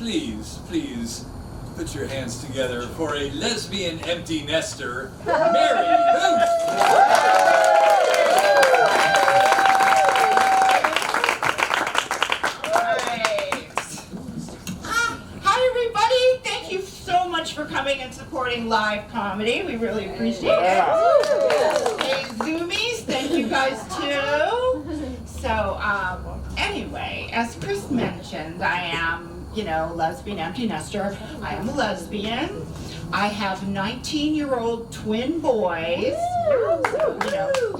please put your hands together for a lesbian empty nester, Mary Huth. For coming and supporting live comedy. We really appreciate it. Hey, Zoomies, thank you guys too. So, anyway, as Chris mentioned, I am, lesbian empty nester. I am a lesbian. I have 19-year-old twin boys,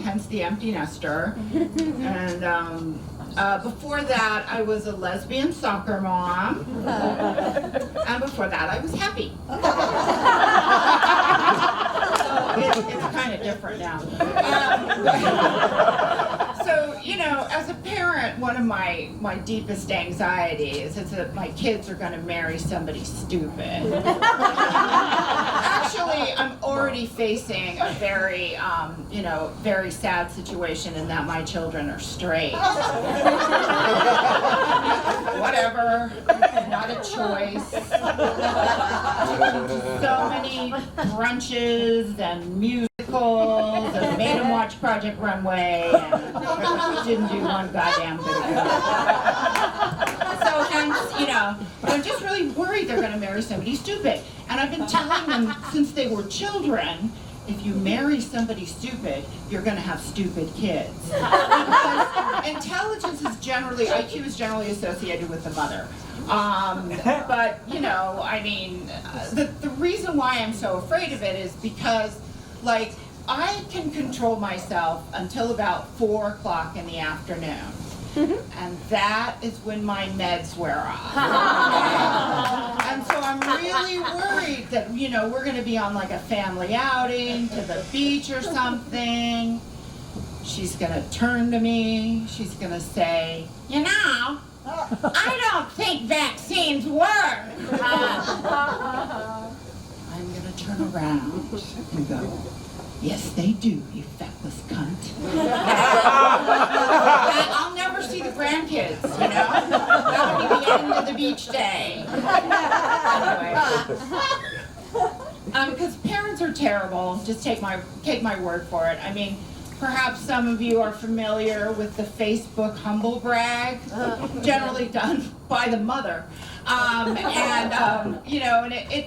hence the empty nester. And, before that, I was a lesbian soccer mom, and before that, I was happy. So it's kind of different now. So, as a parent, one of my deepest anxieties is that my kids are going to marry somebody stupid. Actually, I'm already facing a very, very sad situation in that my children are straight. Whatever, not a choice. So many brunches and musicals and made them watch Project Runway and didn't do one goddamn bit of good. So hence, I'm just really worried they're going to marry somebody stupid. And I've been telling them since they were children, if you marry somebody stupid, you're going to have stupid kids. Because intelligence is IQ is generally associated with the mother. But, the reason why I'm so afraid of it is because, I can control myself until about 4 o'clock in the afternoon. And that is when my meds wear off. And so I'm really worried that, we're going to be on a family outing to the beach or something. She's going to turn to me. She's going to say, I don't think vaccines work. I'm going to turn around and go, yes, they do, you feckless cunt. I'll never see the grandkids, That'll be the end of the beach day. Anyway. Because parents are terrible. Just take my word for it. Perhaps some of you are familiar with the Facebook humble brag, generally done by the mother. And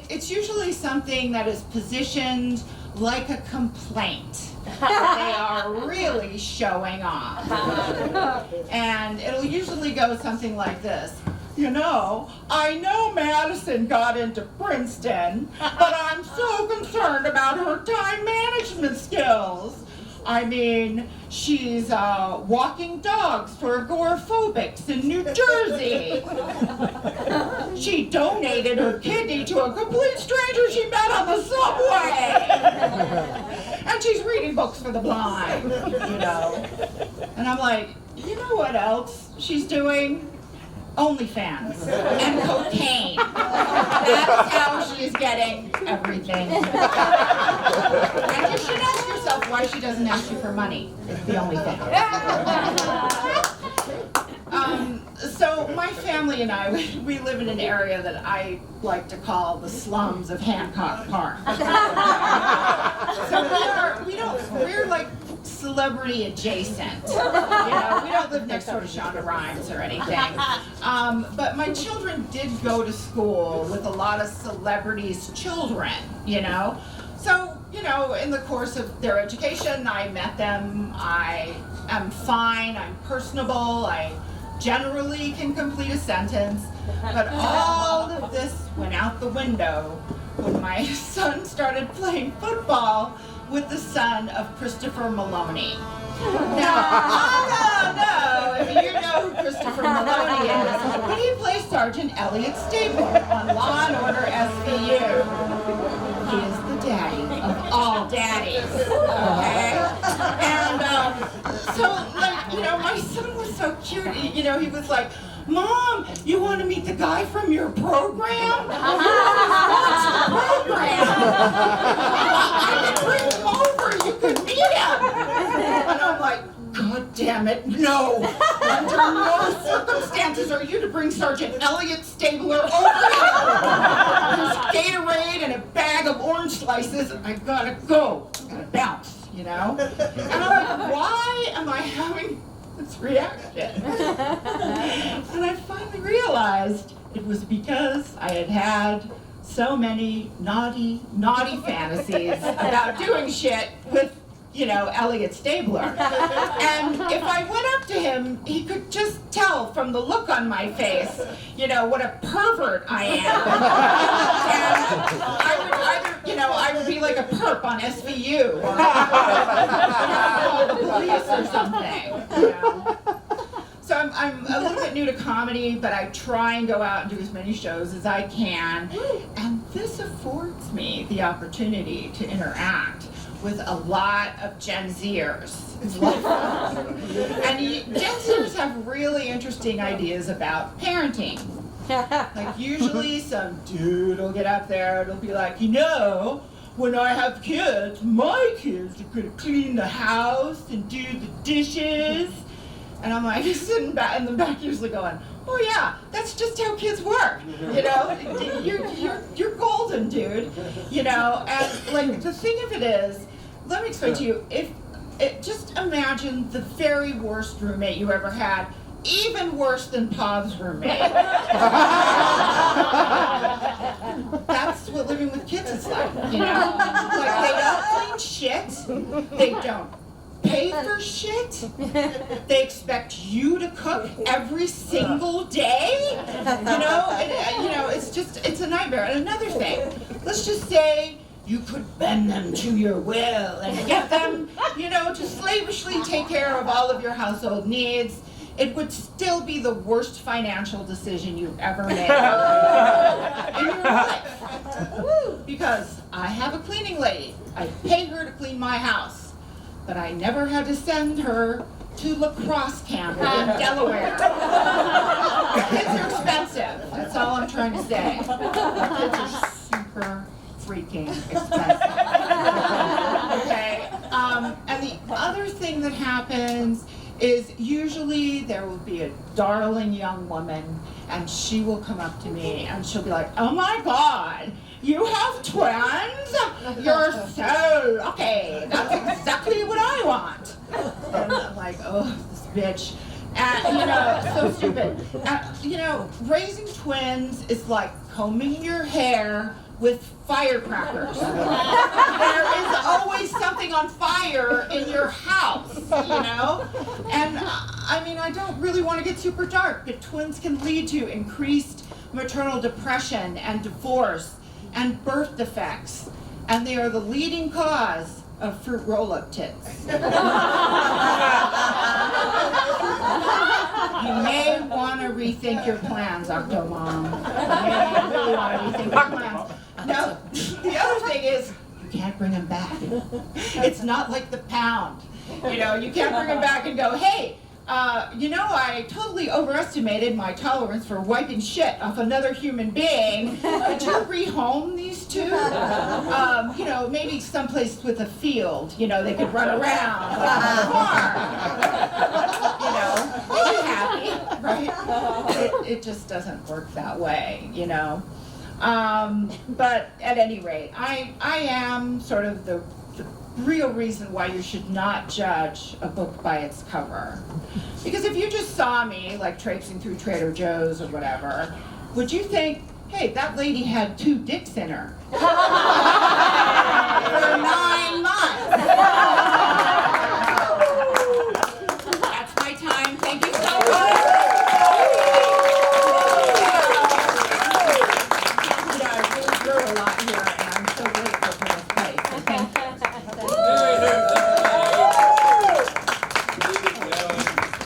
it's usually something that is positioned like a complaint. They are really showing off. And it'll usually go something like this. I know Madison got into Princeton, but I'm so concerned about her time management skills. She's walking dogs for agoraphobics in New Jersey. She donated her kidney to a complete stranger she met on the subway. And she's reading books for the blind, And I'm like, what else she's doing? OnlyFans and cocaine. That's how she's getting everything. And you should ask yourself why she doesn't ask you for money. It's the OnlyFans. So my family and I, we live in an area that I like to call the slums of Hancock Park. So we're like celebrity adjacent. We don't live next door to Shonda Rhimes or anything. But my children did go to school with a lot of celebrities' children, So, in the course of their education, I met them. I am fine. I'm personable. I generally can complete a sentence. But all of this went out the window when my son started playing football with the son of Christopher Maloney. Now, I don't know if you know who Christopher Maloney is, but he plays Sergeant Elliot Stapleton on Law & Order SVU. He is the daddy of all daddies, okay? And my son was so cute. He was like, Mom, you want to meet the guy from your program? What's the program? I can bring him over. You could meet him. And I'm like, God damn it, no! Under no circumstances are you to bring Sergeant Elliot Stabler over here! There's Gatorade and a bag of orange slices, and I gotta go. I gotta bounce, you know? And I'm like, why am I having this reaction? And I finally realized it was because I had had so many naughty fantasies about doing shit with, you know, Elliot Stabler. And if I went up to him, he could just tell from the look on my face, you know, what a pervert I am. And I would either, you know, I would be like a perp on SVU or call the police or something, you know. So I'm a little bit new to comedy, but I try and go out and do as many shows as I can. And this affords me the opportunity to interact with a lot of Gen Zers. It's a lot of fun. And Gen Zers have really interesting ideas about parenting. Like usually some dude will get up there and he'll be like, you know, when I have kids, my kids are gonna clean the house and do the dishes. And I'm like sitting back in the back usually going, oh yeah, that's just how kids work. You know, you're golden, dude. You know, and like the thing of it is, let me explain to you, just imagine the very worst roommate you ever had, even worse than Pav's roommate. That's what living with kids is like, you know? Like they don't clean shit, they don't pay for shit, they expect you to cook every single day, you know, it's a nightmare. And another thing, let's just say you could bend them to your will and get them, you know, to slavishly take care of all of your household needs. It would still be the worst financial decision you've ever made in your life. Because I have a cleaning lady. I pay her to clean my house. But I never had to send her to lacrosse camp in Delaware. Kids are expensive. That's all I'm trying to say. Kids are super freaking expensive. Okay? And the other thing that happens is usually there will be a darling young woman and she will come up to me and she'll be like, oh my God, you have twins? You're so lucky. That's exactly what I want. And I'm like, oh, this bitch. And, you know, so stupid. You know, raising twins is like combing your hair with firecrackers. There is always something on fire in your house, you know? And I mean, I don't really want to get super dark, but twins can lead to increased maternal depression and divorce and birth defects, and they are the leading cause of fruit roll-up tits. You may want to rethink your plans, Octomom. You may really want to rethink your plans. Now, the other thing is, you can't bring them back. It's not like the pound. You know, you can't bring them back and go, hey, you know, I totally overestimated my tolerance for wiping shit off another human being. Could you rehome these two? You know, maybe someplace with a field, you know, they could run around like on a farm. You know, they'd be happy, right? It just doesn't work that way, you know. But at any rate, I am sort of the real reason why you should not judge a book by its cover. Because if you just saw me, like, traipsing through Trader Joe's or whatever, would you think, hey, that lady had 2 dicks in her?